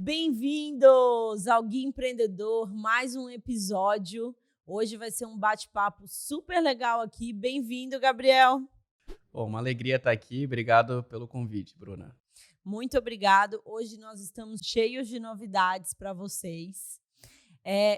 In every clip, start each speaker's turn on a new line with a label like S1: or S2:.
S1: Bem-vindos ao Guia Empreendedor, mais um episódio. Hoje vai ser um bate-papo super legal aqui. Bem-vindo, Gabriel.
S2: Bom, uma alegria estar aqui. Obrigado pelo convite, Bruna.
S1: Muito obrigado. Hoje nós estamos cheios de novidades para vocês.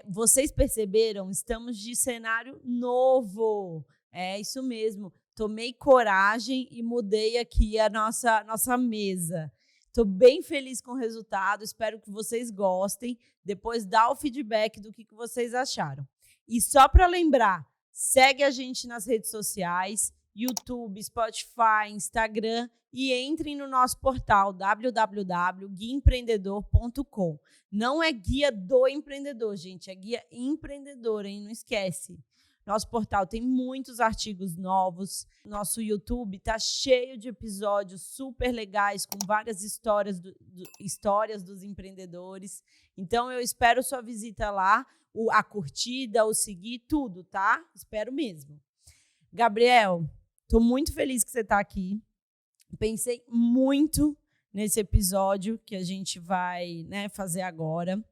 S1: Vocês perceberam? Estamos de cenário novo. É isso mesmo. Tomei coragem e mudei aqui a nossa mesa. Estou bem feliz com o resultado, espero que vocês gostem. Depois dá o feedback do que vocês acharam. E só para lembrar, segue a gente nas redes sociais, YouTube, Spotify, Instagram e entrem no nosso portal www.guiaempreendedor.com. Não é guia do empreendedor, gente, é guia empreendedor, hein? Não esquece. Nosso portal tem muitos artigos novos. Nosso YouTube está cheio de episódios super legais, com várias histórias dos empreendedores. Então, eu espero sua visita lá, a curtida, o seguir, tudo, tá? Espero mesmo. Gabriel, estou muito feliz que você está aqui. Pensei muito nesse episódio que a gente vai, fazer agora,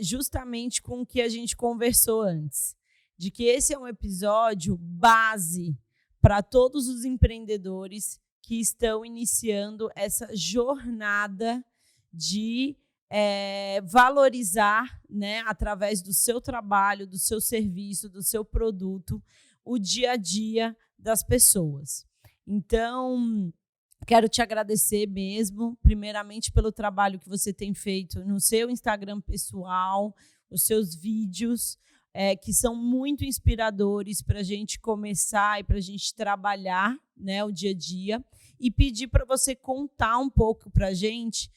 S1: justamente com o que a gente conversou antes. De que esse é um episódio base para todos os empreendedores que estão iniciando essa jornada de valorizar, através do seu trabalho, do seu serviço, do seu produto, o dia a dia das pessoas. Então, quero te agradecer mesmo, primeiramente pelo trabalho que você tem feito no seu Instagram pessoal, os seus vídeos, que são muito inspiradores para a gente começar e para a gente trabalhar, o dia a dia, e pedir para você contar um pouco para a gente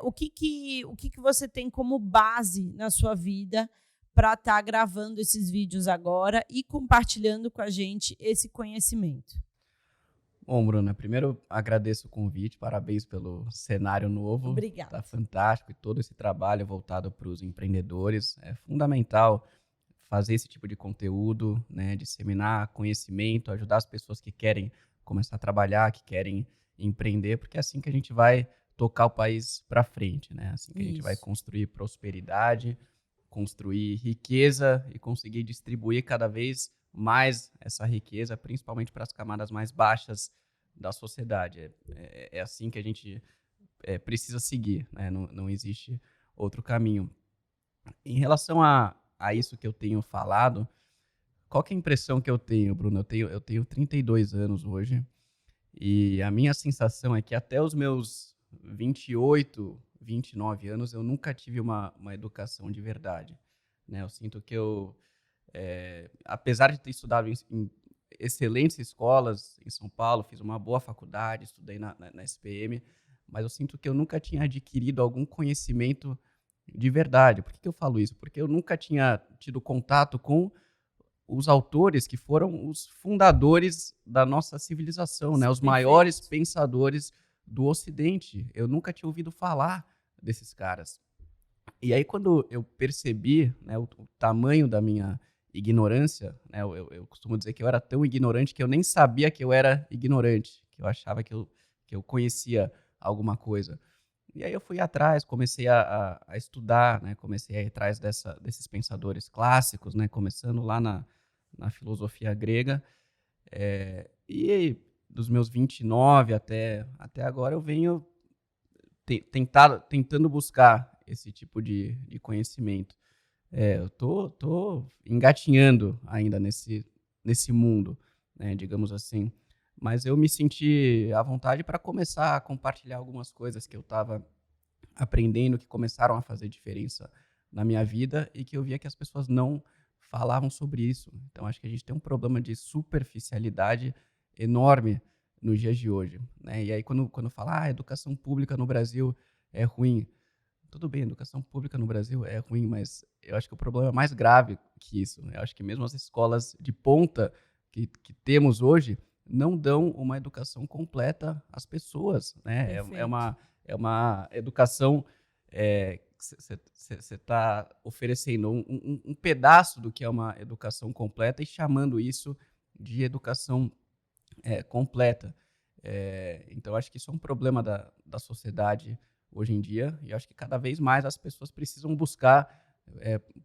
S1: o que você tem como base na sua vida para estar gravando esses vídeos agora e compartilhando com a gente esse conhecimento.
S2: Bom, Bruna, primeiro agradeço o convite, parabéns pelo cenário novo.
S1: Obrigada.
S2: Está fantástico e todo esse trabalho voltado para os empreendedores. É fundamental fazer esse tipo de conteúdo, disseminar conhecimento, ajudar as pessoas que querem começar a trabalhar, que querem empreender, porque é assim que a gente vai tocar o país para frente, assim que a gente vai construir prosperidade, construir riqueza e conseguir distribuir cada vez mais essa riqueza, principalmente para as camadas mais baixas da sociedade. É assim que a gente precisa seguir, não existe outro caminho. Em relação a isso que eu tenho falado, qual que é a impressão que eu tenho, Bruno? Eu tenho 32 anos hoje e a minha sensação é que até os meus 28, 29 anos eu nunca tive uma educação de verdade. Eu sinto que apesar de ter estudado em excelentes escolas em São Paulo, fiz uma boa faculdade, estudei na SPM, mas eu sinto que eu nunca tinha adquirido algum conhecimento de verdade. Por que eu falo isso? Porque eu nunca tinha tido contato com os autores que foram os fundadores da nossa civilização, os maiores pensadores do Ocidente. Eu nunca tinha ouvido falar desses caras. E aí, quando eu percebi o tamanho da minha ignorância, eu costumo dizer que eu era tão ignorante que eu nem sabia que eu era ignorante, que eu achava que eu conhecia alguma coisa. E aí eu fui atrás, comecei a estudar, comecei a ir atrás desses pensadores clássicos, começando lá na filosofia grega. E dos meus 29 até agora eu venho tentando buscar esse tipo de conhecimento. Eu tô engatinhando ainda nesse mundo, digamos assim. Mas eu me senti à vontade para começar a compartilhar algumas coisas que eu estava aprendendo, que começaram a fazer diferença na minha vida e que eu via que as pessoas não falavam sobre isso. Então, acho que a gente tem um problema de superficialidade enorme nos dias de hoje. E aí, quando fala, a educação pública no Brasil é ruim, tudo bem, a educação pública no Brasil é ruim, mas eu acho que o problema é mais grave que isso. Eu acho que mesmo as escolas de ponta que temos hoje não dão uma educação completa às pessoas. É uma educação que você está oferecendo um pedaço do que é uma educação completa e chamando isso de educação completa. Então, acho que isso é um problema da sociedade hoje em dia, e acho que cada vez mais as pessoas precisam buscar,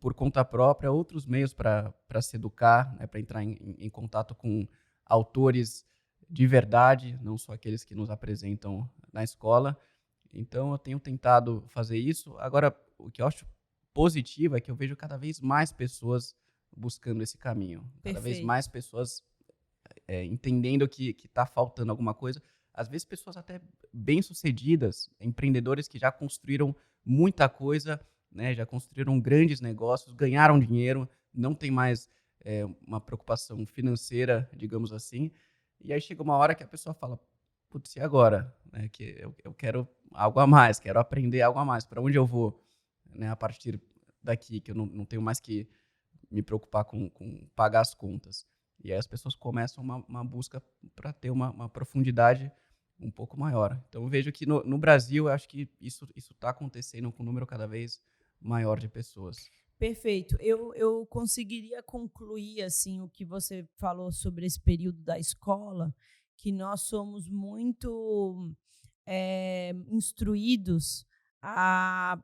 S2: por conta própria, outros meios para se educar, né, para entrar em contato com autores de verdade, não só aqueles que nos apresentam na escola. Então, eu tenho tentado fazer isso. Agora, o que eu acho positivo é que eu vejo cada vez mais pessoas buscando esse caminho, cada vez
S1: Perfeito.
S2: mais pessoas entendendo que está faltando alguma coisa. Às vezes, pessoas até bem-sucedidas, empreendedores que já construíram muita coisa, né, já construíram grandes negócios, ganharam dinheiro, não tem mais uma preocupação financeira, digamos assim. E aí chega uma hora que a pessoa fala, putz, e agora? Né, que eu quero algo a mais, quero aprender algo a mais. Para onde eu vou, né, a partir daqui, que eu não tenho mais que me preocupar com pagar as contas. E aí as pessoas começam uma busca para ter uma profundidade um pouco maior. Então eu vejo que no Brasil, eu acho que isso está acontecendo com um número cada vez maior de pessoas.
S1: Perfeito. Eu conseguiria concluir assim o que você falou sobre esse período da escola, que nós somos muito instruídos a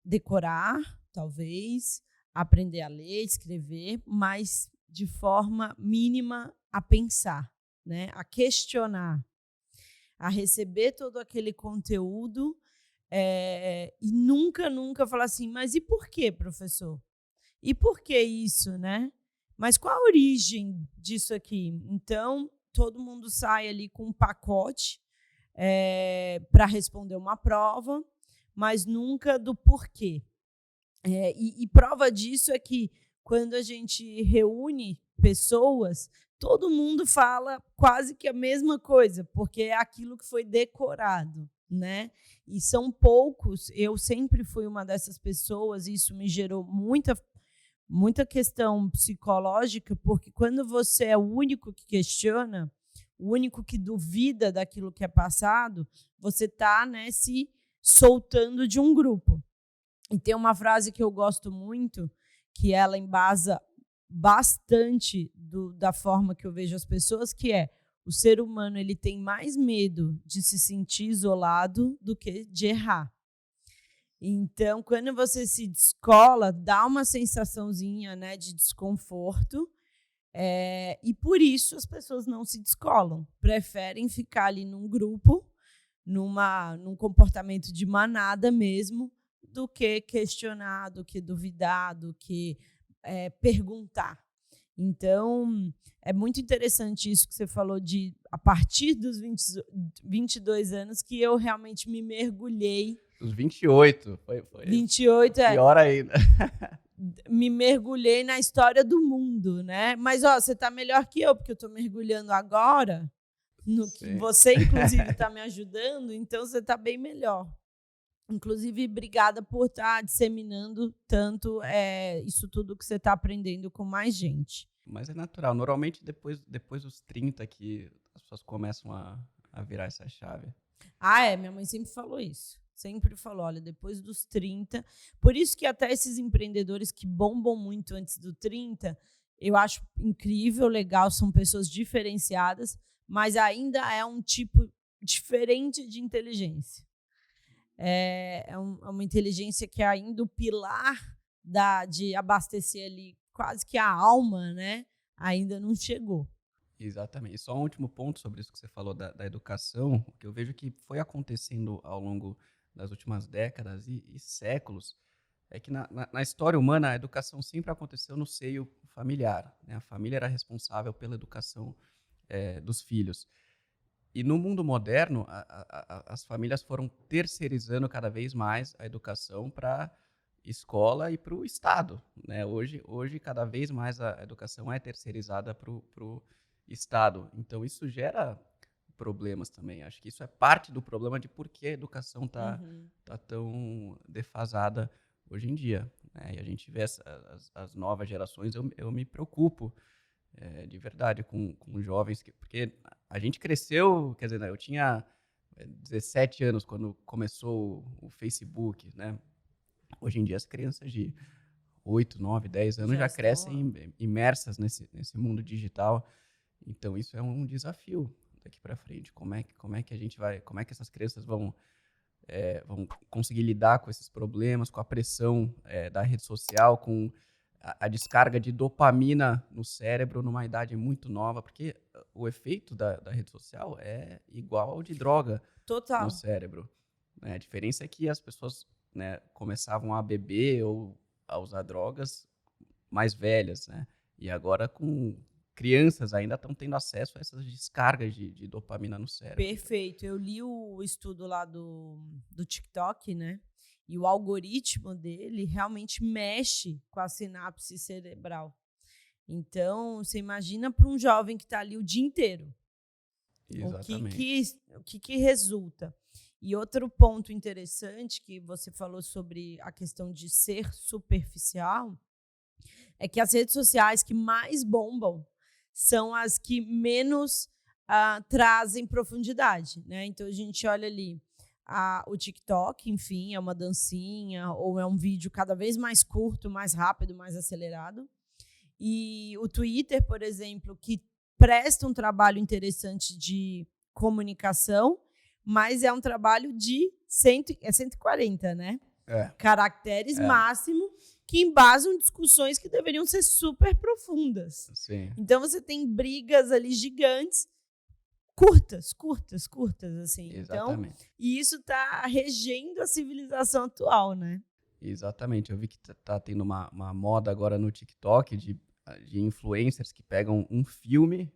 S1: decorar, talvez, aprender a ler, escrever, mas de forma mínima a pensar, né? A questionar, a receber todo aquele conteúdo e nunca falar assim, mas e por quê, professor? E por que isso, né? Mas qual a origem disso aqui? Então, todo mundo sai ali com um pacote para responder uma prova, mas nunca do porquê. E prova disso é que, quando a gente reúne pessoas, todo mundo fala quase que a mesma coisa, porque é aquilo que foi decorado, né? E são poucos, eu sempre fui uma dessas pessoas, e isso me gerou muita questão psicológica, porque quando você é o único que questiona, o único que duvida daquilo que é passado, você está, né, se soltando de um grupo. E tem uma frase que eu gosto muito, que ela embasa bastante da forma que eu vejo as pessoas, que é: o ser humano ele tem mais medo de se sentir isolado do que de errar. Então, quando você se descola, dá uma sensaçãozinha, né, de desconforto, e por isso as pessoas não se descolam, preferem ficar ali num grupo, num comportamento de manada mesmo, do que questionar, do que duvidar, do que perguntar. Então, é muito interessante isso que você falou de, a partir dos 22 anos, que eu realmente me mergulhei.
S2: Os 28, foi
S1: 28
S2: pior ainda.
S1: Me mergulhei na história do mundo, né? Mas você está melhor que eu, porque eu estou mergulhando agora, no que você, inclusive, está me ajudando, então você está bem melhor. Inclusive, obrigada por estar disseminando tanto isso tudo que você está aprendendo com mais gente.
S2: Mas é natural. Normalmente, depois dos 30 que as pessoas começam a virar essa chave.
S1: Minha mãe sempre falou isso. Sempre falou, olha, depois dos 30. Por isso que até esses empreendedores que bombam muito antes do 30, eu acho incrível, legal, são pessoas diferenciadas, mas ainda é um tipo diferente de inteligência. É uma inteligência que ainda o pilar de abastecer ali quase que a alma, né, ainda não chegou.
S2: Exatamente. E só um último ponto sobre isso que você falou da educação, que eu vejo que foi acontecendo ao longo das últimas décadas e séculos, é que na história humana a educação sempre aconteceu no seio familiar, né? A família era responsável pela educação dos filhos. E no mundo moderno, as famílias foram terceirizando cada vez mais a educação para escola e para o Estado, né? Hoje, cada vez mais a educação é terceirizada para o Estado. Então, isso gera problemas também. Acho que isso é parte do problema de por que a educação tá tão defasada hoje em dia, né? E a gente vê as novas gerações, eu me preocupo de verdade com jovens, porque a gente cresceu, quer dizer, eu tinha 17 anos quando começou o Facebook, né? Hoje em dia as crianças de 8, 9, 10 anos já crescem imersas nesse mundo digital. Então isso é um desafio daqui para frente. Como é que a gente vai, como é que essas crianças vão vão conseguir lidar com esses problemas, com a pressão da rede social, com a descarga de dopamina no cérebro numa idade muito nova, porque o efeito da rede social é igual ao de droga no
S1: Total.
S2: cérebro, né? A diferença é que as pessoas, né, começavam a beber ou a usar drogas mais velhas, né? E agora com crianças ainda estão tendo acesso a essas descargas de dopamina no cérebro.
S1: Perfeito. Eu li o estudo lá do TikTok, né? E o algoritmo dele realmente mexe com a sinapse cerebral. Então, você imagina para um jovem que está ali o dia inteiro.
S2: Exatamente.
S1: O que resulta? E outro ponto interessante que você falou sobre a questão de ser superficial é que as redes sociais que mais bombam são as que menos trazem profundidade, né? Então, a gente olha ali o TikTok, enfim, é uma dancinha ou é um vídeo cada vez mais curto, mais rápido, mais acelerado. E o Twitter, por exemplo, que presta um trabalho interessante de comunicação, mas é um trabalho de 140, né? Caracteres máximo, que embasam discussões que deveriam ser super profundas.
S2: Sim.
S1: Então, você tem brigas ali gigantes, curtas, assim.
S2: Exatamente.
S1: Então, e isso está regendo a civilização atual, né?
S2: Exatamente. Eu vi que tá tendo uma moda agora no TikTok de influencers que pegam um filme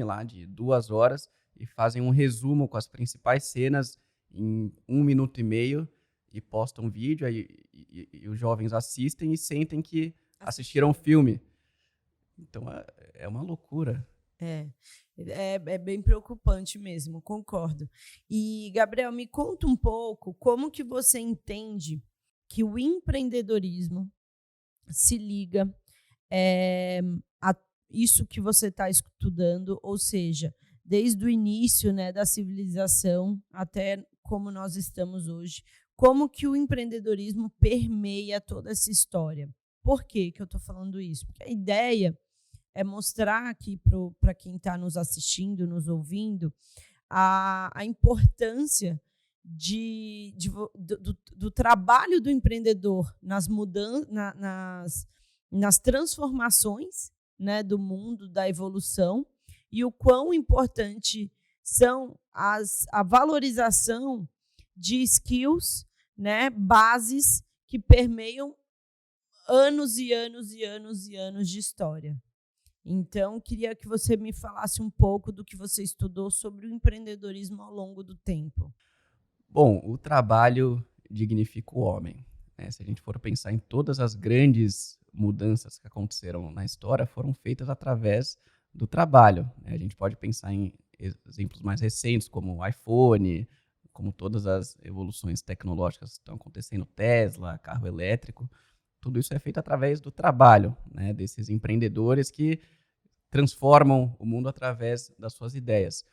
S2: lá de 2 horas e fazem um resumo com as principais cenas em 1 minuto e meio e postam vídeo, e os jovens assistem e sentem que assistiram um filme. Então, é uma loucura.
S1: É bem preocupante mesmo, concordo. E, Gabriel, me conta um pouco como que você entende que o empreendedorismo se liga a isso que você está estudando, ou seja, desde o início, né, da civilização até como nós estamos hoje, como que o empreendedorismo permeia toda essa história. Por que eu estou falando isso? Porque a ideia é mostrar aqui para quem está nos assistindo, nos ouvindo, a importância do trabalho do empreendedor nas mudanças, nas transformações, né, do mundo, da evolução, e o quão importante são a valorização de skills, né, bases que permeiam anos e anos e anos e anos de história. Então, queria que você me falasse um pouco do que você estudou sobre o empreendedorismo ao longo do tempo.
S2: Bom, o trabalho dignifica o homem, né? Se a gente for pensar em todas as grandes mudanças que aconteceram na história, foram feitas através do trabalho, né? A gente pode pensar em exemplos mais recentes, como o iPhone, como todas as evoluções tecnológicas que estão acontecendo, Tesla, carro elétrico. Tudo isso é feito através do trabalho, né, desses empreendedores que transformam o mundo através das suas ideias.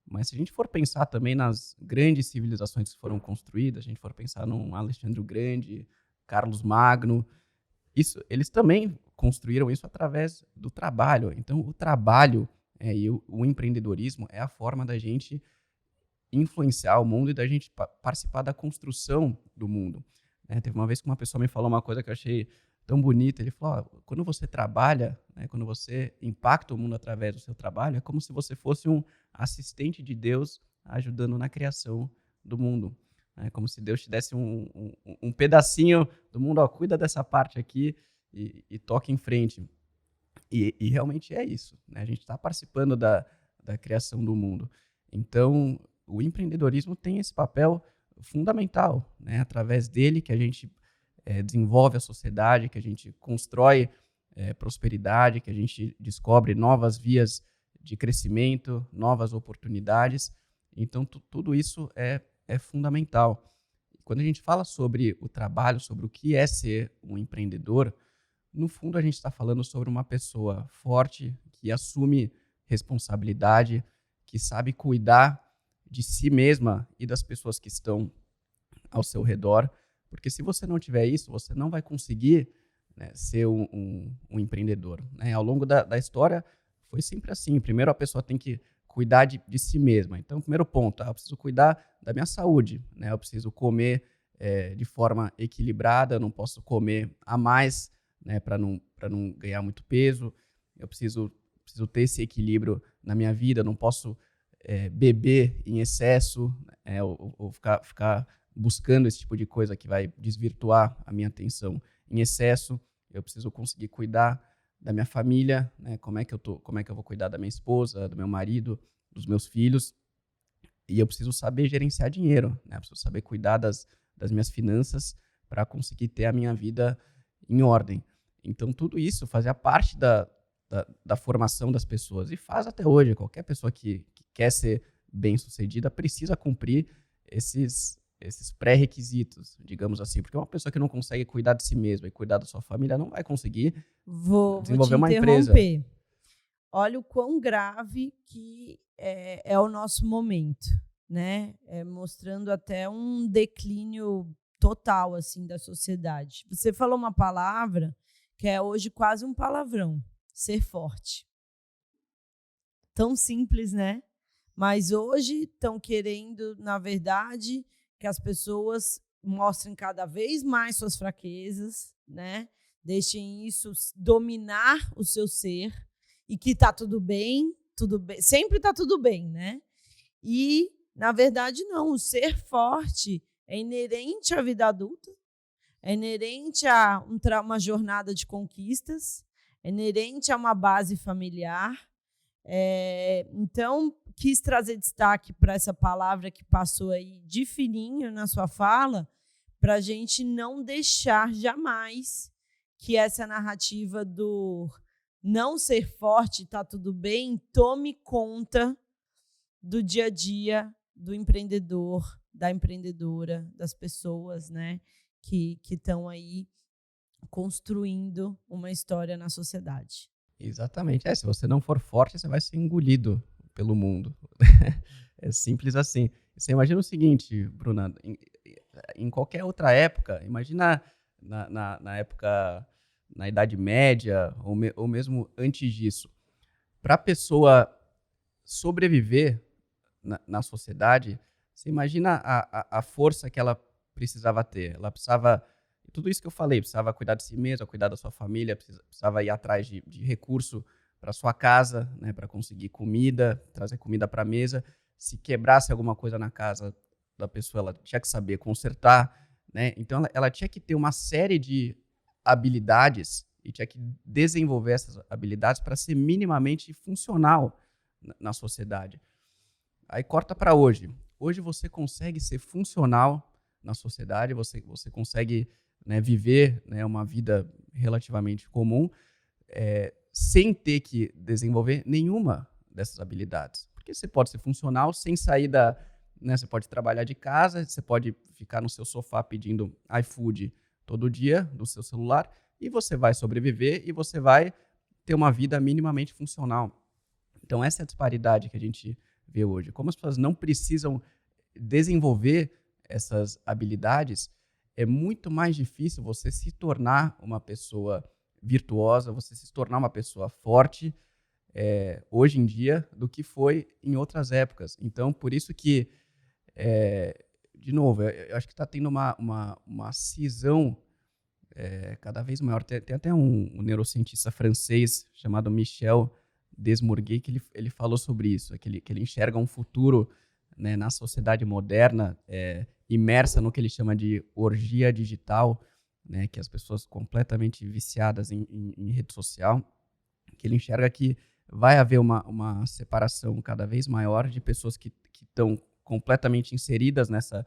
S2: Mas se a gente for pensar também nas grandes civilizações que foram construídas, se a gente for pensar num Alexandre o Grande, Carlos Magno, eles também construíram isso através do trabalho. Então, o trabalho e o empreendedorismo é a forma da gente influenciar o mundo e da gente participar da construção do mundo. Teve uma vez que uma pessoa me falou uma coisa que eu achei tão bonita. Ele falou, quando você trabalha, né, quando você impacta o mundo através do seu trabalho, é como se você fosse um assistente de Deus ajudando na criação do mundo. É como se Deus te desse um pedacinho do mundo, cuida dessa parte aqui e toque em frente. E realmente é isso, né? A gente está participando da criação do mundo. Então, o empreendedorismo tem esse papel fundamental, né? Através dele que a gente desenvolve a sociedade, que a gente constrói prosperidade, que a gente descobre novas vias de crescimento, novas oportunidades. Então, tudo isso é fundamental. Quando a gente fala sobre o trabalho, sobre o que é ser um empreendedor, no fundo a gente está falando sobre uma pessoa forte, que assume responsabilidade, que sabe cuidar de si mesma e das pessoas que estão ao seu redor, porque se você não tiver isso, você não vai conseguir, né, ser um empreendedor, né? Ao longo da história foi sempre assim. Primeiro a pessoa tem que cuidar de si mesma. Então, primeiro ponto, eu preciso cuidar da minha saúde, né? Eu preciso comer de forma equilibrada, eu não posso comer a mais, né, para não ganhar muito peso. Eu preciso ter esse equilíbrio na minha vida, eu não posso beber em excesso, ou ficar buscando esse tipo de coisa que vai desvirtuar a minha atenção em excesso. Eu preciso conseguir cuidar da minha família, né? Como é que eu vou cuidar da minha esposa, do meu marido, dos meus filhos. E eu preciso saber gerenciar dinheiro, né? Eu preciso saber cuidar das minhas finanças para conseguir ter a minha vida em ordem. Então, tudo isso fazia parte da formação das pessoas, e faz até hoje. Qualquer pessoa que quer ser bem-sucedida precisa cumprir esses pré-requisitos, digamos assim, porque uma pessoa que não consegue cuidar de si mesma e cuidar da sua família não vai conseguir desenvolver uma empresa.
S1: Olha o quão grave que é o nosso momento, né? Mostrando até um declínio total assim da sociedade. Você falou uma palavra que é hoje quase um palavrão: ser forte. Tão simples, né? Mas hoje estão querendo, na verdade, que as pessoas mostrem cada vez mais suas fraquezas, né? Deixem isso dominar o seu ser, e que está tudo bem, sempre está tudo bem, né? E, na verdade, não. O ser forte é inerente à vida adulta, é inerente a uma jornada de conquistas, é inerente a uma base familiar. Então, quis trazer destaque para essa palavra que passou aí de fininho na sua fala, para a gente não deixar jamais que essa narrativa do não ser forte, está tudo bem, tome conta do dia a dia do empreendedor, da empreendedora, das pessoas, né, que estão aí construindo uma história na sociedade.
S2: Exatamente. Se você não for forte, você vai ser engolido pelo mundo. É simples assim. Você imagina o seguinte, Bruna, em qualquer outra época, imagina na época, na Idade Média, ou mesmo antes disso, para a pessoa sobreviver na sociedade, você imagina a força que ela precisava ter. Ela precisava, tudo isso que eu falei, precisava cuidar de si mesma, cuidar da sua família, precisava ir atrás de recurso para sua casa, né, para conseguir comida, trazer comida para a mesa. Se quebrasse alguma coisa na casa da pessoa, ela tinha que saber consertar, né? Então ela tinha que ter uma série de habilidades e tinha que desenvolver essas habilidades para ser minimamente funcional na sociedade. Aí corta para hoje. Hoje você consegue ser funcional na sociedade, você consegue, né, viver, né, uma vida relativamente comum, sem ter que desenvolver nenhuma dessas habilidades. Porque você pode ser funcional sem sair né, você pode trabalhar de casa, você pode ficar no seu sofá pedindo iFood todo dia do seu celular, e você vai sobreviver e você vai ter uma vida minimamente funcional. Então essa é a disparidade que a gente vê hoje. Como as pessoas não precisam desenvolver essas habilidades, é muito mais difícil você se tornar uma pessoa virtuosa, você se tornar uma pessoa forte hoje em dia do que foi em outras épocas. Então, por isso que, de novo, eu acho que está tendo uma cisão cada vez maior. Tem até um neurocientista francês chamado Michel Desmourguet que ele falou sobre isso, que ele enxerga um futuro, né, na sociedade moderna, imersa no que ele chama de orgia digital, né, que as pessoas completamente viciadas em rede social, que ele enxerga que vai haver uma separação cada vez maior de pessoas que estão completamente inseridas nessa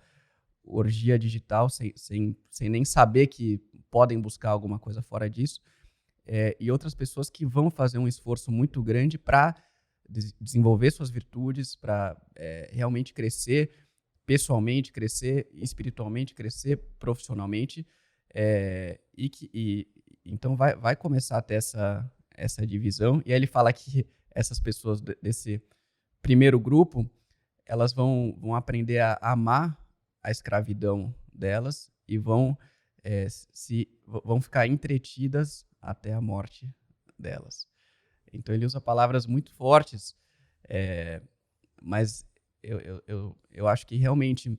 S2: orgia digital, sem nem saber que podem buscar alguma coisa fora disso, e outras pessoas que vão fazer um esforço muito grande para desenvolver suas virtudes, para realmente crescer pessoalmente, crescer espiritualmente, crescer profissionalmente, então vai começar a ter essa divisão. E aí ele fala que essas pessoas desse primeiro grupo, elas vão aprender a amar a escravidão delas e vão ficar entretidas até a morte delas. Então ele usa palavras muito fortes Mas eu acho que realmente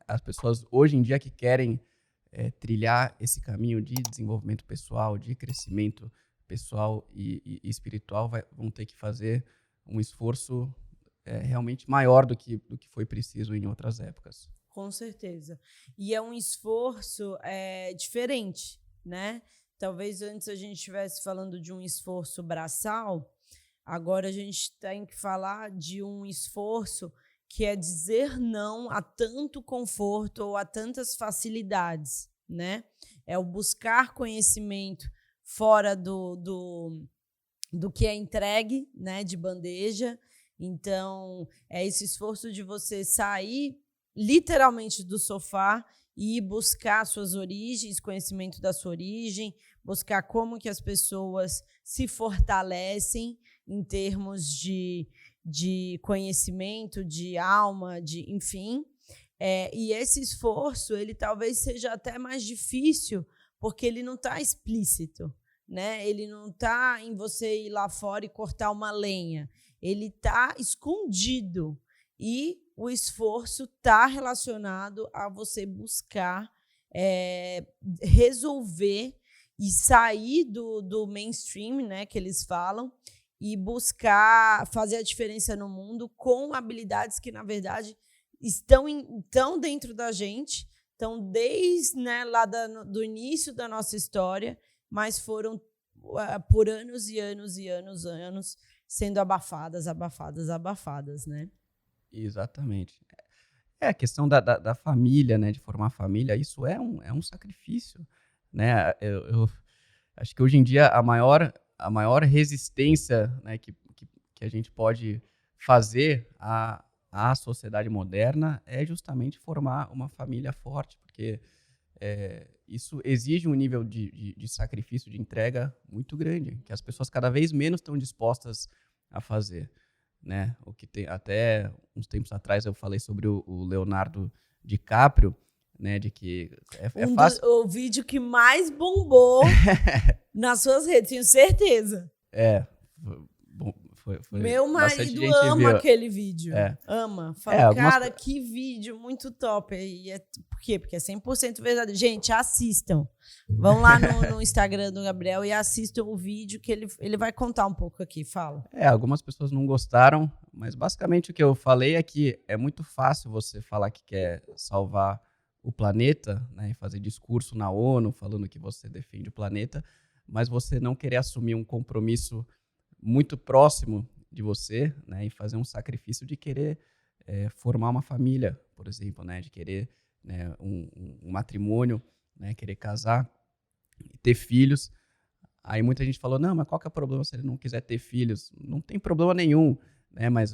S2: as pessoas hoje em dia que querem trilhar esse caminho de desenvolvimento pessoal, de crescimento pessoal e espiritual, vão ter que fazer um esforço realmente maior do que foi preciso em outras épocas.
S1: Com certeza. E é um esforço diferente, né? Talvez antes a gente estivesse falando de um esforço braçal, agora a gente tem que falar de um esforço que é dizer não a tanto conforto ou a tantas facilidades, né? É o buscar conhecimento fora do que é entregue, né, de bandeja. Então, é esse esforço de você sair literalmente do sofá e buscar suas origens, conhecimento da sua origem, buscar como que as pessoas se fortalecem em termos de conhecimento, de alma, enfim. E esse esforço, ele talvez seja até mais difícil, porque ele não está explícito, né? Ele não está em você ir lá fora e cortar uma lenha. Ele está escondido. E o esforço está relacionado a você buscar resolver e sair do mainstream, né, que eles falam, e buscar fazer a diferença no mundo com habilidades que, na verdade, estão dentro da gente, estão desde, né, lá do início da nossa história, mas foram por anos e anos e anos sendo abafadas, né?
S2: Exatamente. A questão da família, né, de formar família, isso é um sacrifício, né? Eu acho que hoje em dia a maior resistência, né, que a gente pode fazer à sociedade moderna é justamente formar uma família forte, porque isso exige um nível de sacrifício, de entrega muito grande, que as pessoas cada vez menos estão dispostas a fazer, né? O que tem, até uns tempos atrás eu falei sobre o Leonardo DiCaprio, né, de que é fácil.
S1: O vídeo que mais bombou nas suas redes, tenho certeza.
S2: Bom, foi
S1: meu marido ama aquele vídeo. Ama. Fala, cara, que vídeo muito top. Por quê? Porque é 100% verdadeiro. Gente, assistam. Vão lá no Instagram do Gabriel e assistam o vídeo que ele vai contar um pouco aqui. Fala.
S2: Algumas pessoas não gostaram, mas basicamente o que eu falei é que é muito fácil você falar que quer salvar o planeta, né, e fazer discurso na ONU falando que você defende o planeta, mas você não querer assumir um compromisso muito próximo de você, né, e fazer um sacrifício de querer formar uma família, por exemplo, né, de querer, né, um matrimônio, né, querer casar e ter filhos. Aí muita gente falou, não, mas qual que é o problema se ele não quiser ter filhos? Não tem problema nenhum, né, mas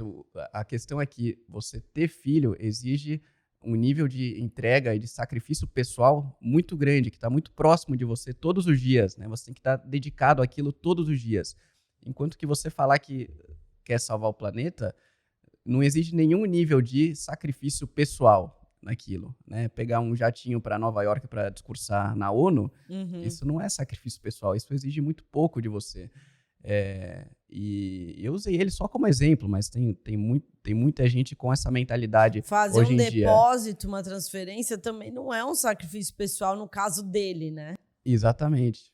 S2: a questão é que você ter filho exige um nível de entrega e de sacrifício pessoal muito grande, que está muito próximo de você todos os dias, né? Você tem que estar dedicado àquilo todos os dias. Enquanto que você falar que quer salvar o planeta, não exige nenhum nível de sacrifício pessoal naquilo, né? Pegar um jatinho para Nova York para discursar na ONU, isso não é sacrifício pessoal, isso exige muito pouco de você. E eu usei ele só como exemplo, mas tem muita gente com essa mentalidade
S1: fazer
S2: hoje em dia.
S1: Fazer um depósito, uma transferência, também não é um sacrifício pessoal no caso dele, né?
S2: Exatamente.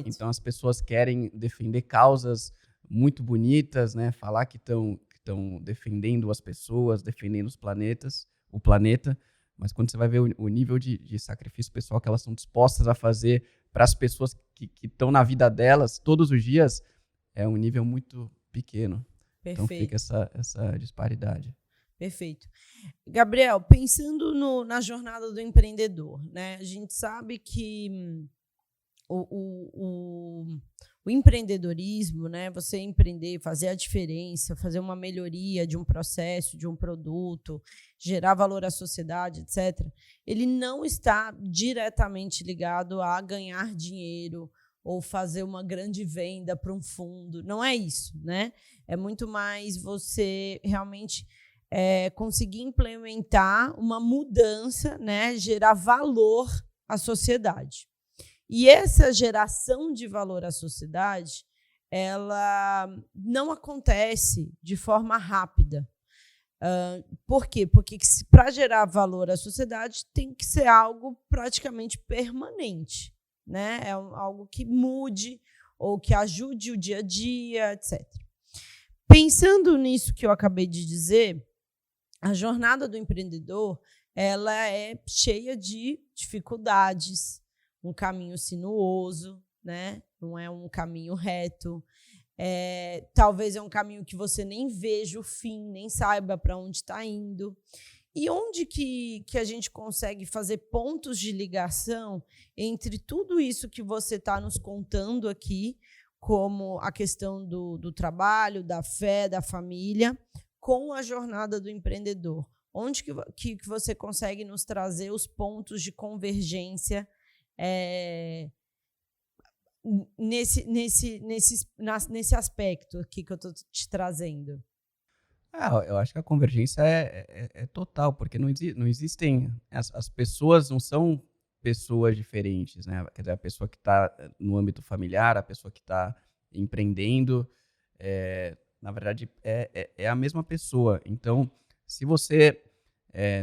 S2: Então as pessoas querem defender causas muito bonitas, né? Falar que estão defendendo as pessoas, defendendo o planeta, mas quando você vai ver o nível de sacrifício pessoal que elas estão dispostas a fazer para as pessoas que estão na vida delas todos os dias, é um nível muito pequeno. Perfeito. Então fica essa disparidade.
S1: Perfeito. Gabriel, pensando na jornada do empreendedor, né? A gente sabe que o empreendedorismo, né? Você empreender, fazer a diferença, fazer uma melhoria de um processo, de um produto, gerar valor à sociedade, etc., ele não está diretamente ligado a ganhar dinheiro ou fazer uma grande venda para um fundo. Não é isso, né? É muito mais você realmente conseguir implementar uma mudança, né? Gerar valor à sociedade. E essa geração de valor à sociedade ela não acontece de forma rápida. Por quê? Porque para gerar valor à sociedade tem que ser algo praticamente permanente, né? É algo que mude ou que ajude o dia a dia, etc. Pensando nisso que eu acabei de dizer, a jornada do empreendedor ela é cheia de dificuldades, um caminho sinuoso, né? Não é um caminho reto. Talvez é um caminho que você nem veja o fim, nem saiba para onde está indo. E onde que a gente consegue fazer pontos de ligação entre tudo isso que você está nos contando aqui, como a questão do trabalho, da fé, da família, com a jornada do empreendedor? Onde que você consegue nos trazer os pontos de convergência nesse aspecto aqui que eu estou te trazendo?
S2: Eu acho que a convergência é total, porque não existem... As pessoas não são pessoas diferentes, né? Quer dizer, a pessoa que está no âmbito familiar, a pessoa que está empreendendo, na verdade, é a mesma pessoa. Então, se você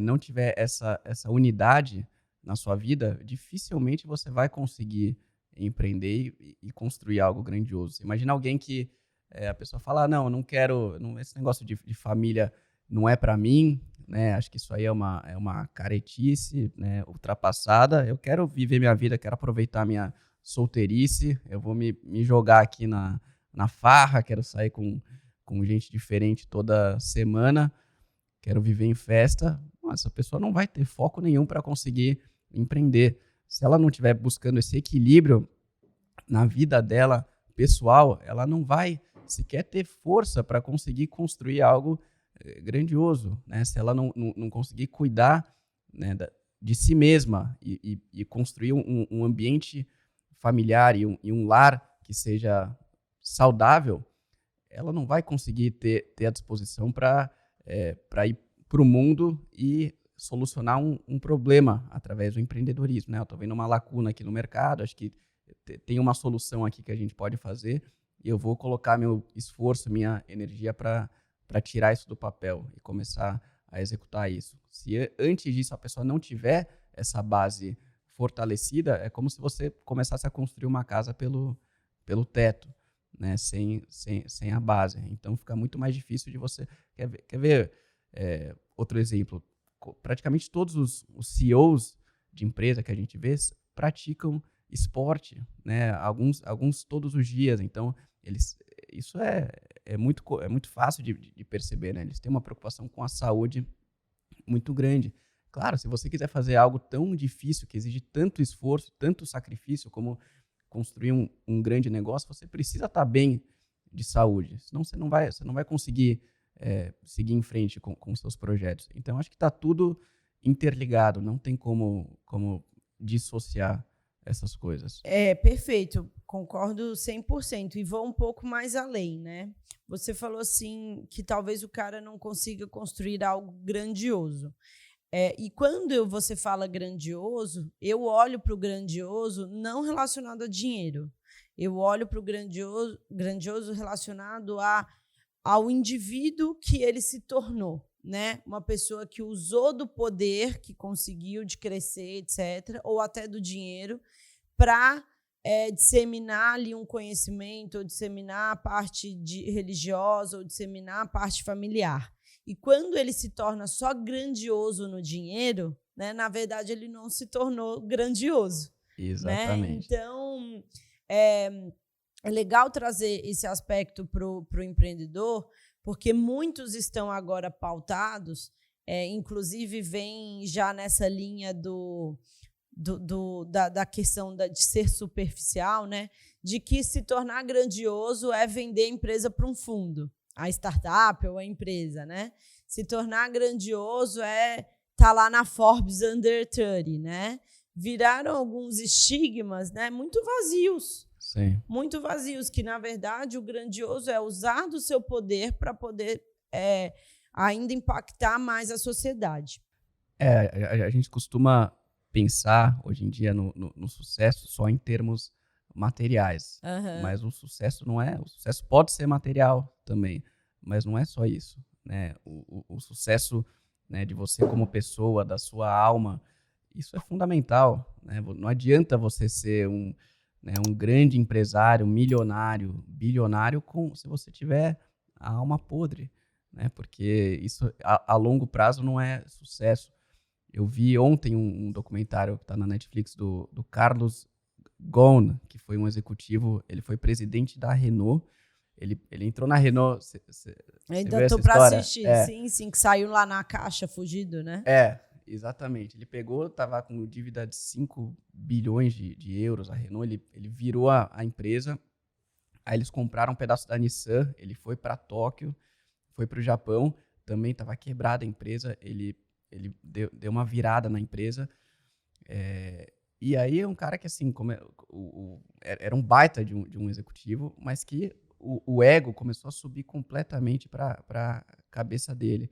S2: não tiver essa unidade na sua vida, dificilmente você vai conseguir empreender e construir algo grandioso. Você imagina alguém que a pessoa fala, não, eu não quero, esse negócio de família não é para mim, né? Acho que isso aí é uma caretice, né, ultrapassada. Eu quero viver minha vida, quero aproveitar minha solteirice, eu vou me jogar aqui na farra, quero sair com gente diferente toda semana, quero viver em festa. Essa pessoa não vai ter foco nenhum para conseguir empreender. Se ela não estiver buscando esse equilíbrio na vida dela pessoal, ela não vai sequer ter força para conseguir construir algo grandioso, né? Se ela não conseguir cuidar, né, de si mesma e construir um ambiente familiar e um lar que seja saudável, ela não vai conseguir ter a disposição para ir para o mundo e solucionar um problema através do empreendedorismo, né? Eu estou vendo uma lacuna aqui no mercado, acho que tem uma solução aqui que a gente pode fazer e eu vou colocar meu esforço, minha energia para tirar isso do papel e começar a executar isso. Se antes disso a pessoa não tiver essa base fortalecida, é como se você começasse a construir uma casa pelo teto, né? Sem a base. Então fica muito mais difícil de você... Quer ver outro exemplo? Praticamente todos os CEOs de empresa que a gente vê praticam esporte, né? Alguns todos os dias. Então, isso é muito fácil de perceber, né? Eles têm uma preocupação com a saúde muito grande. Claro, se você quiser fazer algo tão difícil, que exige tanto esforço, tanto sacrifício, como construir um grande negócio, você precisa estar bem de saúde. Senão você não vai conseguir seguir em frente com seus projetos. Então, acho que está tudo interligado, não tem como dissociar essas coisas.
S1: Perfeito, concordo 100%. E vou um pouco mais além, né? Você falou assim que talvez o cara não consiga construir algo grandioso. E quando você fala grandioso, eu olho para o grandioso não relacionado a dinheiro. Eu olho para o grandioso relacionado ao indivíduo que ele se tornou, né? Uma pessoa que usou do poder que conseguiu de crescer, etc., ou até do dinheiro, para disseminar ali um conhecimento, ou disseminar a parte religiosa, ou disseminar a parte familiar. E quando ele se torna só grandioso no dinheiro, né, na verdade, ele não se tornou grandioso.
S2: Exatamente.
S1: Né? Então, é legal trazer esse aspecto para o empreendedor, porque muitos estão agora pautados, inclusive vem já nessa linha da questão de ser superficial, né? De que se tornar grandioso é vender a empresa para um fundo, a startup ou a empresa, né? Se tornar grandioso é estar lá na Forbes Under 30, né? Viraram alguns estigmas, né, muito vazios.
S2: Sim.
S1: Muito vazios, que, na verdade, o grandioso é usar do seu poder para poder ainda impactar mais a sociedade.
S2: A gente costuma pensar, hoje em dia, no sucesso só em termos materiais.
S1: Aham.
S2: Mas o sucesso não é. O sucesso pode ser material também, mas não é só isso, né? O sucesso, né, de você como pessoa, da sua alma, isso é fundamental, né? Não adianta você ser um grande empresário, milionário, bilionário, se você tiver a alma podre, né? Porque isso a longo prazo não é sucesso. Eu vi ontem um documentário que está na Netflix do Carlos Ghosn, que foi um executivo, ele foi presidente da Renault. Ele entrou na Renault. Você
S1: Ainda
S2: viu
S1: tô
S2: essa
S1: para
S2: história?
S1: assistir. Sim, que saiu lá na caixa fugido, né?
S2: Exatamente. Ele pegou, estava com dívida de 5 bilhões de euros, a Renault. Ele virou a empresa. Aí eles compraram um pedaço da Nissan. Ele foi para Tóquio, foi para o Japão. Também estava quebrada a empresa. Ele deu uma virada na empresa. E aí é um cara que, assim, era um baita de um executivo, mas que o ego começou a subir completamente para a cabeça dele.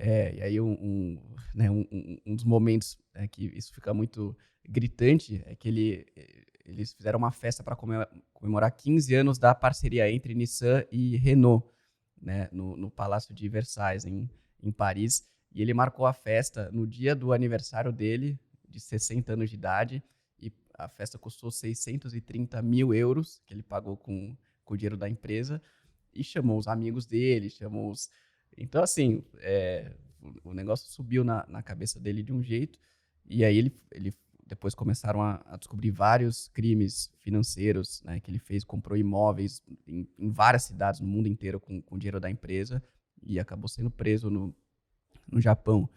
S2: E aí um dos momentos que isso fica muito gritante é que eles fizeram uma festa para comemorar 15 anos da parceria entre Nissan e Renault, né, no Palácio de Versailles, em Paris. E ele marcou a festa no dia do aniversário dele, de 60 anos de idade, e a festa custou 630 mil euros, que ele pagou com o dinheiro da empresa, e chamou os amigos dele, Então, assim, o negócio subiu na cabeça dele de um jeito, e aí ele depois começaram a descobrir vários crimes financeiros, né, que ele fez, comprou imóveis em várias cidades no mundo inteiro com o dinheiro da empresa, e acabou sendo preso no Japão.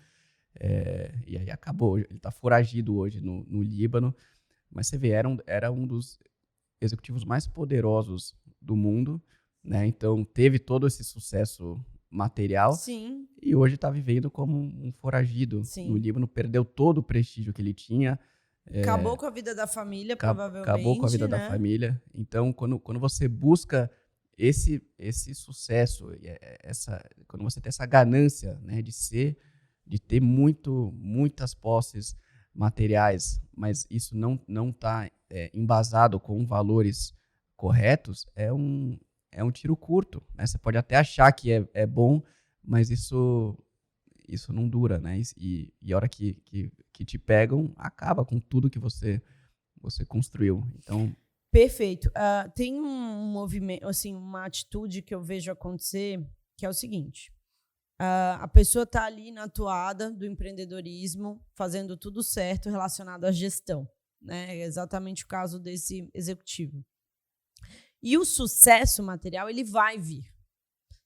S2: E aí acabou, ele está foragido hoje no Líbano, mas você vê, era um dos executivos mais poderosos do mundo, né? Então teve todo esse sucesso material.
S1: Sim.
S2: E hoje está vivendo como um foragido no Líbano, perdeu todo o prestígio que ele tinha.
S1: Acabou com a vida da família, provavelmente.
S2: Acabou com a vida, né, da família. Então, quando você busca esse sucesso, quando você tem essa ganância, né, de ter muitas posses materiais, mas isso não está embasado com valores corretos, é um tiro curto, né? Você pode até achar que é bom, mas isso não dura, né? E a hora que te pegam, acaba com tudo que você construiu. Então,
S1: perfeito. Tem um movimento, assim, uma atitude que eu vejo acontecer, que é o seguinte: a pessoa está ali na toada do empreendedorismo, fazendo tudo certo relacionado à gestão, né? É exatamente o caso desse executivo. E o sucesso material, ele vai vir.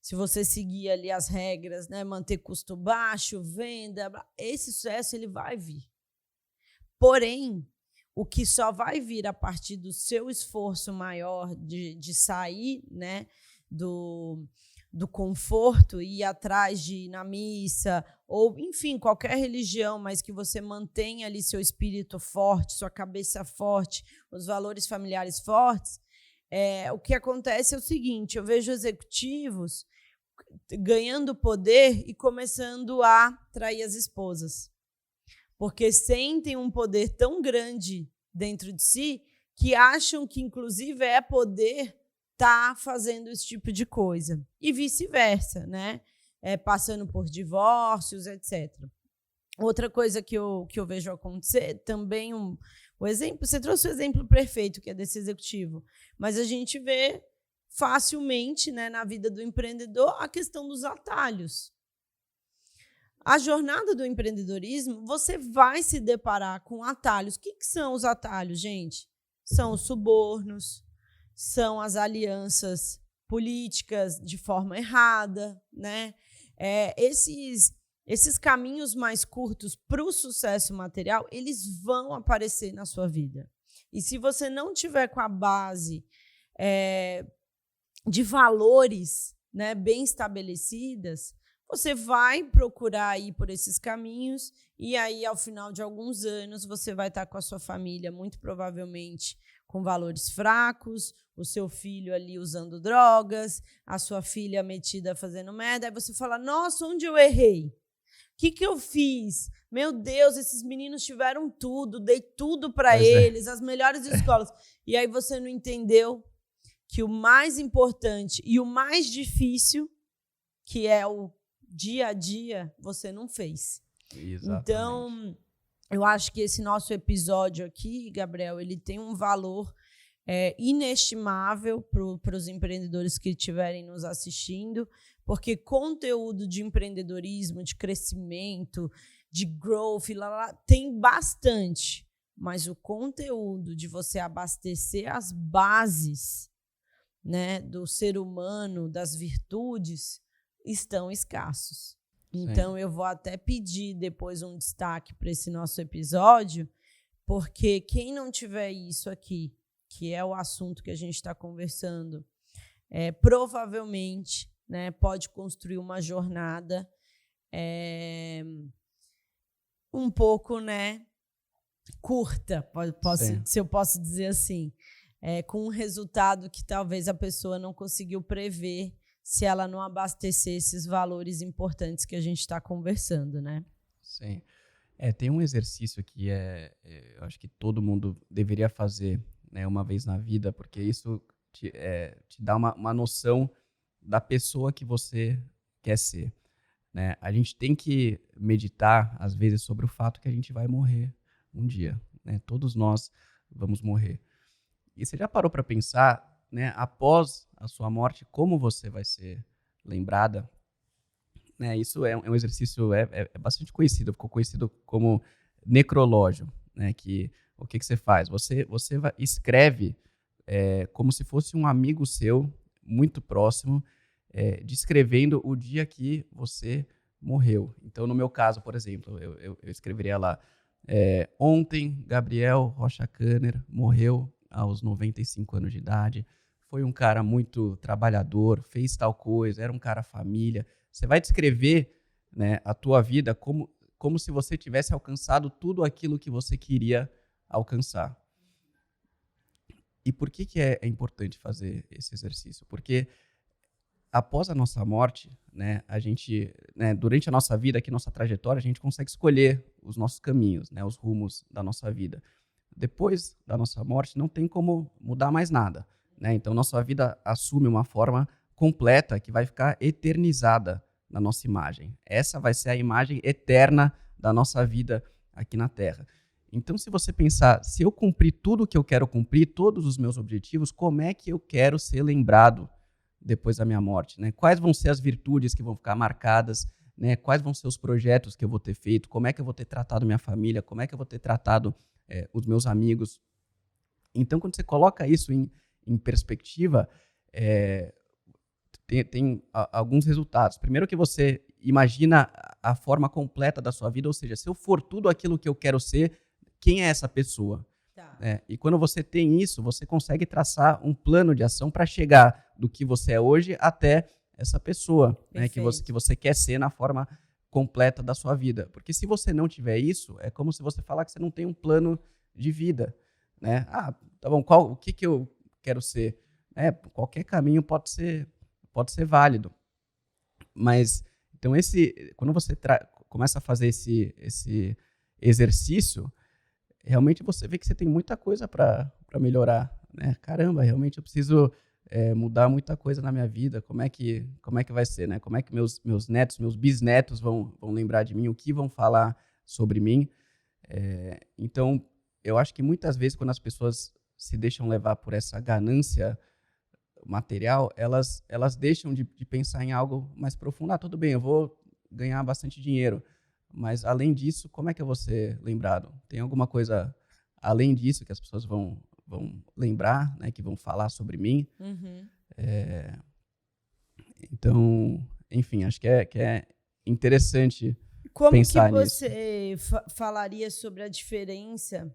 S1: Se você seguir ali as regras, né, manter custo baixo, venda, esse sucesso ele vai vir. Porém, o que só vai vir a partir do seu esforço maior de sair, né, do conforto e ir atrás de ir na missa, ou, enfim, qualquer religião, mas que você mantenha ali seu espírito forte, sua cabeça forte, os valores familiares fortes. O que acontece é o seguinte: eu vejo executivos ganhando poder e começando a trair as esposas, porque sentem um poder tão grande dentro de si que acham que, inclusive, é poder estar fazendo esse tipo de coisa. E vice-versa, né? Passando por divórcios, etc. Outra coisa que eu vejo acontecer, também o exemplo, você trouxe o exemplo perfeito, que é desse executivo, mas a gente vê facilmente, né, na vida do empreendedor a questão dos atalhos. A jornada do empreendedorismo, você vai se deparar com atalhos. O que são os atalhos, gente? São os subornos, são as alianças políticas de forma errada, né? Esses caminhos mais curtos para o sucesso material, eles vão aparecer na sua vida. E se você não tiver com a base de valores, né, bem estabelecidas, você vai procurar ir por esses caminhos e aí, ao final de alguns anos, você vai estar com a sua família, muito provavelmente, com valores fracos, o seu filho ali usando drogas, a sua filha metida fazendo merda. Aí você fala: nossa, onde eu errei? que eu fiz? Meu Deus, esses meninos tiveram tudo, dei tudo para
S2: Pois
S1: eles, as melhores escolas. E aí você não entendeu que o mais importante e o mais difícil, que é o dia a dia, você não fez.
S2: Exatamente.
S1: Então, eu acho que esse nosso episódio aqui, Gabriel, ele tem um valor inestimável para os empreendedores que estiverem nos assistindo, porque conteúdo de empreendedorismo, de crescimento, de growth, tem bastante, mas o conteúdo de você abastecer as bases, né, do ser humano, das virtudes, estão escassos. Então, sim, eu vou até pedir depois um destaque para esse nosso episódio, porque quem não tiver isso aqui, que é o assunto que a gente está conversando, provavelmente, né, pode construir uma jornada um pouco, né, curta, se eu posso dizer assim, com um resultado que talvez a pessoa não conseguiu prever se ela não abastecer esses valores importantes que a gente está conversando, né?
S2: Sim. Tem um exercício que eu acho que todo mundo deveria fazer, né, uma vez na vida, porque isso te dá uma noção da pessoa que você quer ser, né? A gente tem que meditar, às vezes, sobre o fato que a gente vai morrer um dia, né? Todos nós vamos morrer. E você já parou para pensar, né, após a sua morte, como você vai ser lembrada? Né, isso é um exercício bastante conhecido, ficou conhecido como necrológio, né, que o que você faz? Você escreve como se fosse um amigo seu, muito próximo, descrevendo o dia que você morreu. Então, no meu caso, por exemplo, eu escreveria lá, ontem, Gabriel Rocha Kanner morreu aos 95 anos de idade, foi um cara muito trabalhador, fez tal coisa, era um cara família. Você vai descrever, né, a tua vida como se você tivesse alcançado tudo aquilo que você queria alcançar. E por que é importante fazer esse exercício? Porque após a nossa morte, né, a gente, né, durante a nossa vida, aqui nossa trajetória, a gente consegue escolher os nossos caminhos, né, os rumos da nossa vida. Depois da nossa morte, não tem como mudar mais nada, né? Então, nossa vida assume uma forma completa que vai ficar eternizada na nossa imagem. Essa vai ser a imagem eterna da nossa vida aqui na Terra. Então, se você pensar, se eu cumprir tudo o que eu quero cumprir, todos os meus objetivos, como é que eu quero ser lembrado depois da minha morte, né? Quais vão ser as virtudes que vão ficar marcadas, né? Quais vão ser os projetos que eu vou ter feito? Como é que eu vou ter tratado minha família? Como é que eu vou ter tratado os meus amigos? Então, quando você coloca isso em perspectiva, tem alguns resultados. Primeiro que você imagina a forma completa da sua vida, ou seja, se eu for tudo aquilo que eu quero ser, quem é essa pessoa? Tá. E quando você tem isso, você consegue traçar um plano de ação para chegar do que você é hoje até essa pessoa, né, que você quer ser na forma completa da sua vida. Porque se você não tiver isso, é como se você falar que você não tem um plano de vida, né? Ah, tá bom, o que eu quero ser? Qualquer caminho pode ser válido. Mas, então, quando você começa a fazer esse exercício, realmente você vê que você tem muita coisa para melhorar, né? Caramba, realmente eu preciso mudar muita coisa na minha vida. Como é que vai ser, né? Como é que meus netos, meus bisnetos vão lembrar de mim? O que vão falar sobre mim? Então, eu acho que muitas vezes quando as pessoas se deixam levar por essa ganância material, elas deixam de pensar em algo mais profundo. Ah, tudo bem, eu vou ganhar bastante dinheiro, mas além disso, como é que eu vou ser lembrado? Tem alguma coisa além disso que as pessoas vão lembrar, né, que vão falar sobre mim? Uhum. Então, enfim, acho que é interessante pensar nisso.
S1: Como que você falaria sobre a diferença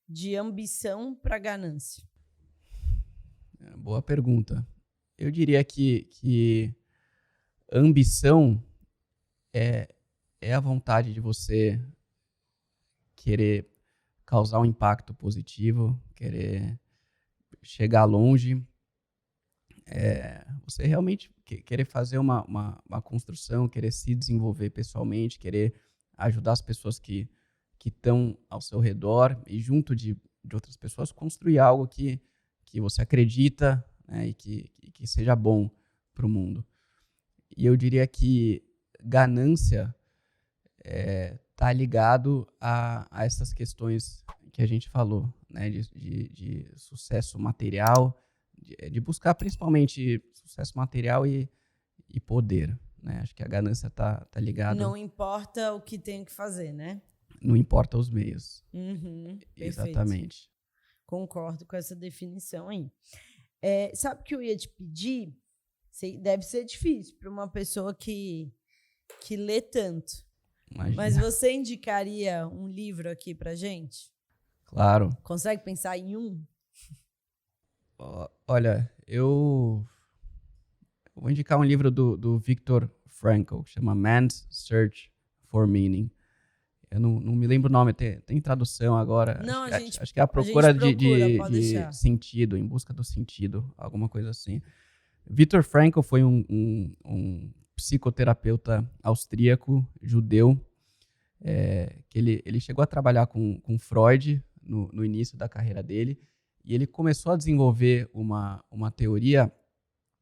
S1: de ambição para ganância?
S2: Boa pergunta. Eu diria que ambição é a vontade de você querer causar um impacto positivo, querer chegar longe, você realmente querer fazer uma construção, querer se desenvolver pessoalmente, querer ajudar as pessoas que estão ao seu redor e junto de outras pessoas construir algo que você acredita, né, e que seja bom para o mundo. E eu diria que ganância está ligado a essas questões que a gente falou, né, de sucesso material, de buscar principalmente sucesso material e poder, né? Acho que a ganância tá ligado.
S1: Não importa o que tem que fazer, né?
S2: Não importa os meios.
S1: Perfeito.
S2: Exatamente.
S1: Concordo com essa definição aí. Sabe o que eu ia te pedir? Deve ser difícil para uma pessoa que lê tanto.
S2: Imagina.
S1: Mas você indicaria um livro aqui pra gente?
S2: Claro.
S1: Consegue pensar em um?
S2: Olha, eu vou indicar um livro do Viktor Frankl, que chama Man's Search for Meaning. Eu não me lembro o nome, tem tradução agora.
S1: Não,
S2: acho que é a procura
S1: de
S2: sentido, em busca do sentido, alguma coisa assim. Viktor Frankl foi um psicoterapeuta austríaco, judeu, que ele chegou a trabalhar com Freud no início da carreira dele, e ele começou a desenvolver uma teoria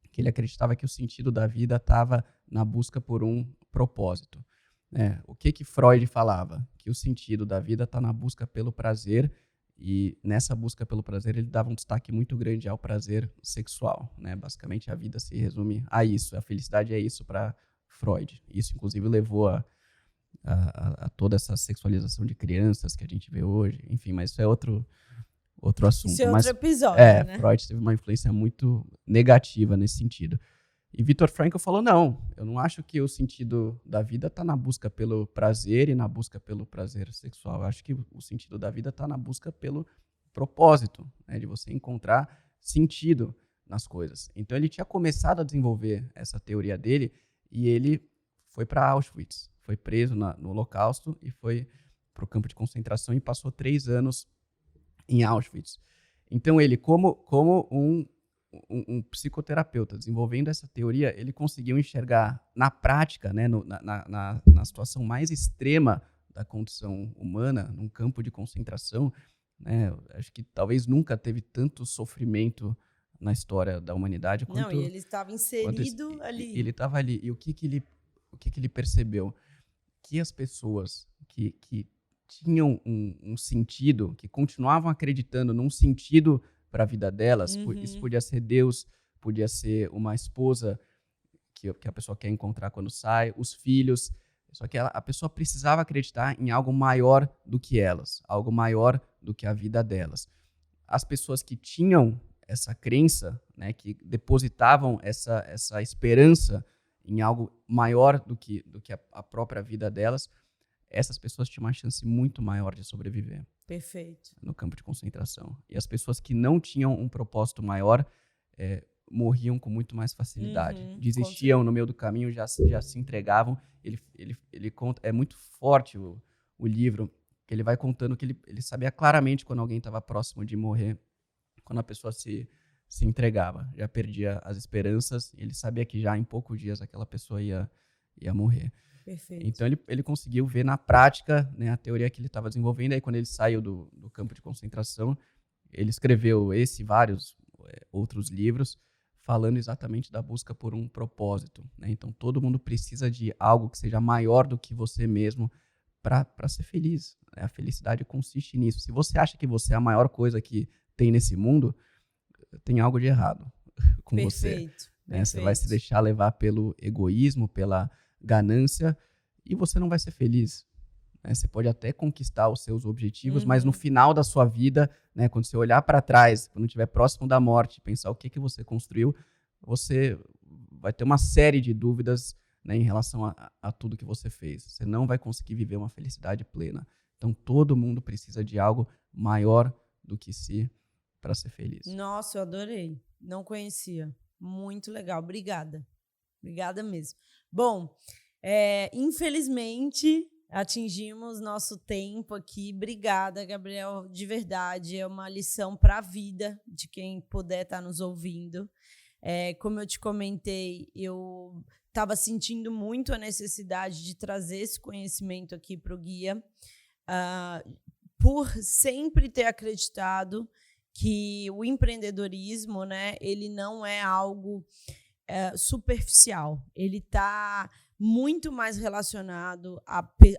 S2: que ele acreditava que o sentido da vida estava na busca por um propósito. O que Freud falava? Que o sentido da vida está na busca pelo prazer, e nessa busca pelo prazer ele dava um destaque muito grande ao prazer sexual. Basicamente a vida se resume a isso, a felicidade é isso para Freud. Isso inclusive levou a toda essa sexualização de crianças que a gente vê hoje, enfim, mas isso é outro assunto.
S1: Isso é outro episódio, né?
S2: Freud teve uma influência muito negativa nesse sentido. E Viktor Frankl falou, não, eu não acho que o sentido da vida está na busca pelo prazer e na busca pelo prazer sexual. Eu acho que o sentido da vida está na busca pelo propósito, né, de você encontrar sentido nas coisas. Então ele tinha começado a desenvolver essa teoria dele e ele foi para Auschwitz, foi preso no Holocausto e foi para o campo de concentração e passou 3 anos em Auschwitz. Então ele, como um psicoterapeuta, desenvolvendo essa teoria, ele conseguiu enxergar na prática, né, na situação mais extrema da condição humana, num campo de concentração, né, acho que talvez nunca teve tanto sofrimento na história da humanidade.
S1: E ele estava inserido ali.
S2: Ele estava ali. E o que ele percebeu? Que as pessoas que tinham um sentido, que continuavam acreditando num sentido para a vida delas, isso podia ser Deus, podia ser uma esposa que a pessoa quer encontrar quando sai, os filhos, só que a pessoa precisava acreditar em algo maior do que elas, algo maior do que a vida delas. As pessoas que tinham essa crença, né, que depositavam essa esperança em algo maior do que a própria vida delas, essas pessoas tinham uma chance muito maior de sobreviver.
S1: Perfeito.
S2: No campo de concentração. E as pessoas que não tinham um propósito maior morriam com muito mais facilidade. Desistiam no meio do caminho, já se entregavam. Ele conta, é muito forte o livro, que ele vai contando que ele sabia claramente quando alguém estava próximo de morrer, quando a pessoa se entregava, já perdia as esperanças, e ele sabia que já em poucos dias aquela pessoa ia morrer.
S1: Perfeito.
S2: Então ele conseguiu ver na prática, né, a teoria que ele estava desenvolvendo. Aí quando ele saiu do campo de concentração, ele escreveu esse e vários outros livros falando exatamente da busca por um propósito, né? Então todo mundo precisa de algo que seja maior do que você mesmo para ser feliz, né? A felicidade consiste nisso. Se você acha que você é a maior coisa que tem nesse mundo, tem algo de errado com você. Né? Você vai se deixar levar pelo egoísmo, pela ganância, e você não vai ser feliz. Né? Você pode até conquistar os seus objetivos, mas no final da sua vida, né, quando você olhar para trás, quando estiver próximo da morte, pensar o que você construiu, você vai ter uma série de dúvidas, né, em relação a tudo que você fez. Você não vai conseguir viver uma felicidade plena. Então, todo mundo precisa de algo maior do que si para ser feliz.
S1: Nossa, eu adorei. Não conhecia. Muito legal. Obrigada. Obrigada mesmo. Bom, infelizmente atingimos nosso tempo aqui. Obrigada, Gabriel, de verdade. É uma lição para a vida de quem puder estar nos ouvindo. Como eu te comentei, eu estava sentindo muito a necessidade de trazer esse conhecimento aqui para o guia, por sempre ter acreditado que o empreendedorismo, né, ele não é algo superficial. Ele está muito mais relacionado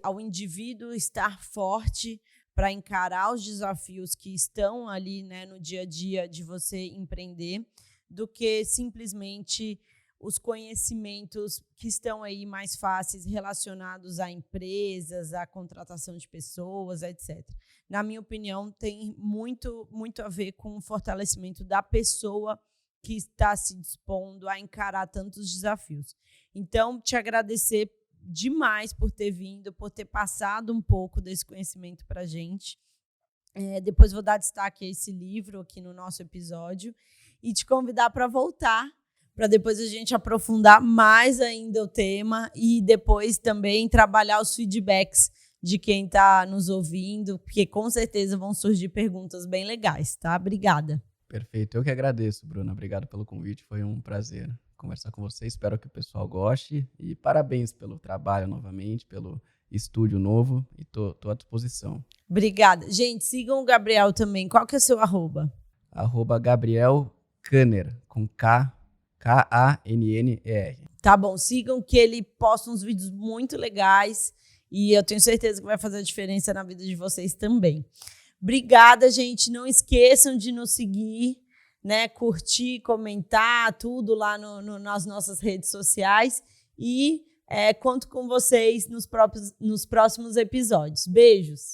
S1: ao indivíduo estar forte para encarar os desafios que estão ali, né, no dia a dia de você empreender, do que simplesmente os conhecimentos que estão aí mais fáceis relacionados a empresas, à contratação de pessoas, etc. Na minha opinião, tem muito, muito a ver com o fortalecimento da pessoa que está se dispondo a encarar tantos desafios. Então, te agradecer demais por ter vindo, por ter passado um pouco desse conhecimento para a gente. Depois vou dar destaque a esse livro aqui no nosso episódio e te convidar para voltar, para depois a gente aprofundar mais ainda o tema e depois também trabalhar os feedbacks de quem está nos ouvindo, porque com certeza vão surgir perguntas bem legais, tá? Obrigada.
S2: Perfeito. Eu que agradeço, Bruna. Obrigado pelo convite. Foi um prazer conversar com você. Espero que o pessoal goste. E parabéns pelo trabalho novamente, pelo estúdio novo. E tô à disposição.
S1: Obrigada. Gente, sigam o Gabriel também. Qual que é o seu @?
S2: @Gabriel Kanner, com Kanner.
S1: Tá bom, sigam que ele posta uns vídeos muito legais e eu tenho certeza que vai fazer a diferença na vida de vocês também. Obrigada, gente. Não esqueçam de nos seguir, né? Curtir, comentar, tudo lá nas nossas redes sociais. E conto com vocês nos próximos episódios. Beijos!